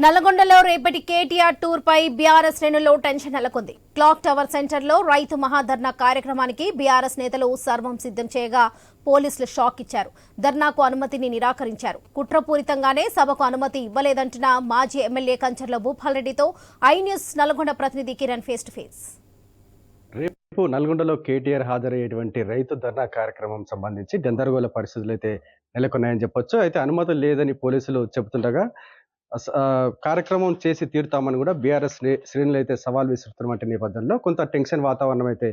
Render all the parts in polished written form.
నల్గొండలో రేపటి కేటీఆర్ టూర్ పై బీఆర్ఎస్ శ్రేణుల్లో టెన్షన్ నెలకొంది. క్లాక్ టవర్ సెంటర్లో రైతు మహాధర్నా కార్యక్రమానికి బీఆర్ఎస్ నేతలు సర్వం సిద్ధం చేయగా పోలీసులు షాక్ ఇచ్చారు. ధర్నాకు అనుమతిని నిరాకరించారు. కుట్రపూరితంగానే సభకు అనుమతి ఇవ్వలేదంటున్న మాజీ ఎమ్మెల్యే కంచర్ల భూపాల్రెడ్డితో ఐ న్యూస్ నల్గొండ ప్రతినిధి కిరణ్ ఫేస్ టు ఫేస్. రేపు నల్గొండలో కేటీఆర్ హాజరయ్యేటువంటి రైతు ధర్నా కార్యక్రమం సంబంధించి గందరగోళ పరిస్థితులు అయితే నెలకొన్నాయని చెప్పొచ్చు. అయితే అనుమతులు లేదని పోలీసులు చెబుతుండగా కార్యక్రమం చేసి తీరుతామని కూడా బీఆర్ఎస్ శ్రేణులు అయితే సవాల్ విసురుతున్నటువంటి నేపథ్యంలో కొంత టెన్షన్ వాతావరణం అయితే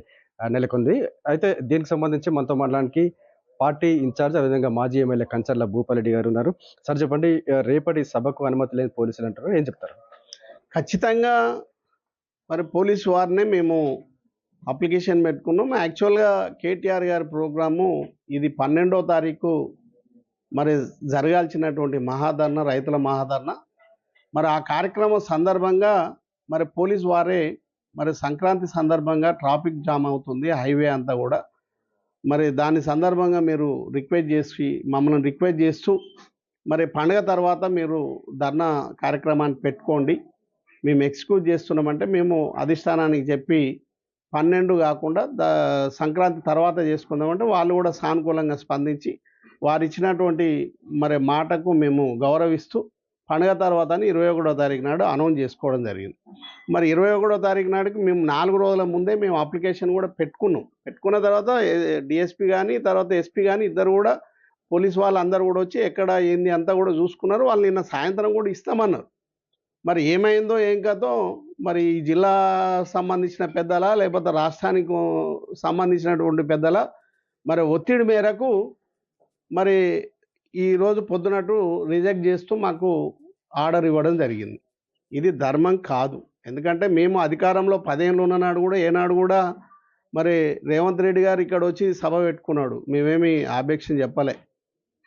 నెలకొంది. అయితే దీనికి సంబంధించి మనతో మాట్లాడడానికి పార్టీ ఇన్ఛార్జ్ అదేవిధంగా మాజీ ఎమ్మెల్యే కంచర్ల భూపాల్రెడ్డి గారు ఉన్నారు. సార్ చెప్పండి, రేపటి సభకు అనుమతి లేని పోలీసులు అంటారు, ఏం చెప్తారు? ఖచ్చితంగా మరి పోలీసు వారినే మేము అప్లికేషన్ పెట్టుకున్నాం. యాక్చువల్గా కేటీఆర్ గారి ప్రోగ్రాము ఇది 12వ తారీఖు మరి జరగాల్సినటువంటి మహాధర్నా, రైతుల మహాధర్నా. మరి ఆ కార్యక్రమం సందర్భంగా మరి పోలీసు వారే మరి సంక్రాంతి సందర్భంగా ట్రాఫిక్ జామ్ అవుతుంది హైవే అంతా కూడా. మరి దాని సందర్భంగా మీరు మమ్మల్ని రిక్వెస్ట్ చేస్తూ మరి పండుగ తర్వాత మీరు ధర్నా కార్యక్రమాన్ని పెట్టుకోండి, మేము ఎక్స్క్యూజ్ చేస్తున్నామంటే మేము అధిష్టానానికి చెప్పి 12 కాకుండా సంక్రాంతి తర్వాత చేసుకుందామంటే వాళ్ళు కూడా సానుకూలంగా స్పందించి వారు ఇచ్చినటువంటి మరి మాటకు మేము గౌరవిస్తూ పండుగ తర్వాత 21వ తారీఖు నాడు అనౌన్స్ చేసుకోవడం జరిగింది. మరి 21వ తారీఖు నాడుకి మేము 4 రోజుల ముందే మేము అప్లికేషన్ కూడా పెట్టుకున్న తర్వాత డిఎస్పీ కానీ తర్వాత ఎస్పీ కానీ ఇద్దరు కూడా పోలీసు వాళ్ళు అందరూ కూడా వచ్చి ఎక్కడ ఏంది అంతా కూడా చూసుకున్నారు. వాళ్ళు నిన్న సాయంత్రం కూడా ఇస్తామన్నారు. మరి ఏమైందో ఏం కథో మరి ఈ జిల్లా సంబంధించిన పెద్దలా లేకపోతే రాష్ట్రానికి సంబంధించినటువంటి పెద్దల మరి ఒత్తిడి మేరకు మరి ఈరోజు పొద్దునట్టు రిజెక్ట్ చేస్తూ మాకు ఆర్డర్ ఇవ్వడం జరిగింది. ఇది ధర్మం కాదు. ఎందుకంటే మేము అధికారంలో 10 ఏళ్ళు ఉన్ననాడు కూడా ఏనాడు కూడా మరి రేవంత్ రెడ్డి గారు ఇక్కడ వచ్చి సభ పెట్టుకున్నాడు, మేమేమి ఆబ్జెక్షన్ చెప్పలే.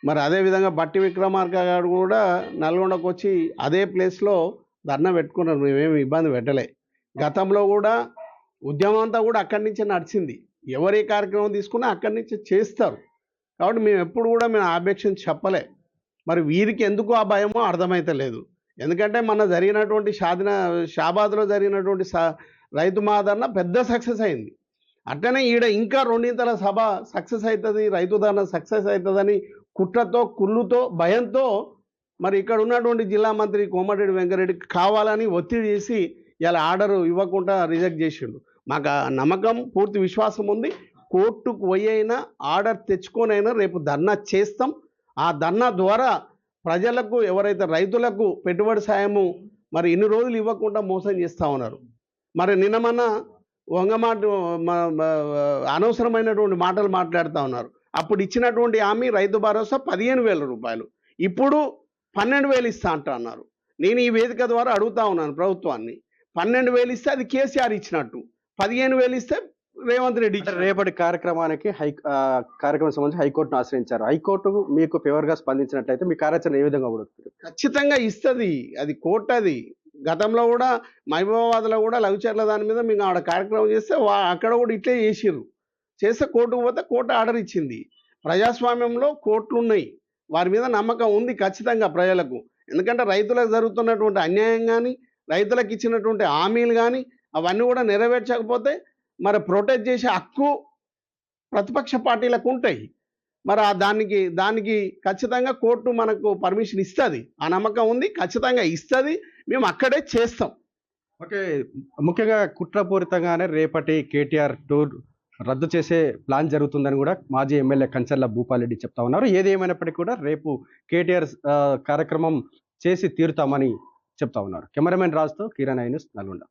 మరి అదేవిధంగా బట్టి విక్రమార్క గారు కూడా నల్గొండకు వచ్చి అదే ప్లేస్లో ధర్నా పెట్టుకున్నారు, మేమేమి ఇబ్బంది పెట్టలే. గతంలో కూడా ఉద్యమం అంతా కూడా అక్కడి నుంచే నడిచింది. ఎవరి కార్యక్రమం తీసుకున్నా అక్కడి నుంచి చేస్తారు. కాబట్టి మేము ఎప్పుడు కూడా ఆబ్జెక్షన్ చెప్పలే. మరి వీరికి ఎందుకు ఆ భయమో అర్థమైతలేదు. ఎందుకంటే మన జరిగినటువంటి షాబాద్లో జరిగినటువంటి రైతు మహాధర్నా పెద్ద సక్సెస్ అయింది. అట్లనే ఈడ ఇంకా 2 సభ సక్సెస్ అవుతుంది, రైతు ధర్నా సక్సెస్ అవుతుందని కుట్రతో కుళ్ళుతో భయంతో మరి ఇక్కడ ఉన్నటువంటి జిల్లా మంత్రి కోమటిరెడ్డి వెంకరెడ్డికి కావాలని ఒత్తిడి చేసి ఇలా ఆర్డర్ ఇవ్వకుండా రిజెక్ట్ చేసిండు. మాకు నమ్మకం పూర్తి విశ్వాసం ఉంది. కోర్టుకు పోయైనా ఆర్డర్ తెచ్చుకొనైనా రేపు ధర్నా చేస్తాం. ఆ ధర్నా ద్వారా ప్రజలకు ఎవరైతే రైతులకు పెట్టుబడి సాయము మరి ఇన్ని రోజులు ఇవ్వకుండా మోసం చేస్తూ ఉన్నారు. మరి నిన్న వంగమాట అనవసరమైనటువంటి మాటలు మాట్లాడుతూ ఉన్నారు. అప్పుడు ఇచ్చినటువంటి హామీ రైతు భరోసా 15,000 రూపాయలు, ఇప్పుడు 12,000 ఇస్తా అంటున్నారు. నేను ఈ వేదిక ద్వారా అడుగుతా ఉన్నాను ప్రభుత్వాన్ని, 12,000 ఇస్తే అది కేసీఆర్ ఇచ్చినట్టు, 15,000 ఇస్తే రేవంత్ రెడ్డి. రేపటి కార్యక్రమానికి కార్యక్రమం సంబంధించి హైకోర్టును ఆశ్రయించారు. హైకోర్టు మీకు ఫేవర్గా స్పందించినట్లయితే మీ కార్యాచరణ ఏ విధంగా ఉండదు? ఖచ్చితంగా ఇస్తుంది, అది కోర్టు. అది గతంలో కూడా మహబూబాబాద్లో కూడా లఘుచర్ల దాని మీద మేము ఆడ కార్యక్రమం చేస్తే అక్కడ కూడా ఇట్లే చేస్తే కోర్టుకు పోతే కోర్టు ఆర్డర్ ఇచ్చింది. ప్రజాస్వామ్యంలో కోర్టులు ఉన్నాయి, వారి మీద నమ్మకం ఉంది ఖచ్చితంగా ప్రజలకు. ఎందుకంటే రైతులకు జరుగుతున్నటువంటి అన్యాయం కానీ రైతులకు ఇచ్చినటువంటి హామీలు కానీ అవన్నీ కూడా నెరవేర్చకపోతే మరి ప్రొటెక్ట్ చేసే హక్కు ప్రతిపక్ష పార్టీలకు ఉంటాయి. మరి దానికి ఖచ్చితంగా కోర్టు మనకు పర్మిషన్ ఇస్తుంది. ఆ నమ్మకం ఉంది, ఖచ్చితంగా ఇస్తుంది. మేము అక్కడే చేస్తాం. ఓకే, ముఖ్యంగా కుట్రపూరితంగానే రేపటి కేటీఆర్ టూర్ రద్దు చేసే ప్లాన్ జరుగుతుందని కూడా మాజీ ఎమ్మెల్యే కంచర్ల భూపాల్రెడ్డి చెప్తా ఉన్నారు. ఏది ఏమైనప్పటికీ కూడా రేపు కేటీఆర్ కార్యక్రమం చేసి తీరుతామని చెప్తా ఉన్నారు. కెమెరామెన్ రాజుతో కిరణ్, ఐ న్యూస్, నల్గొండ.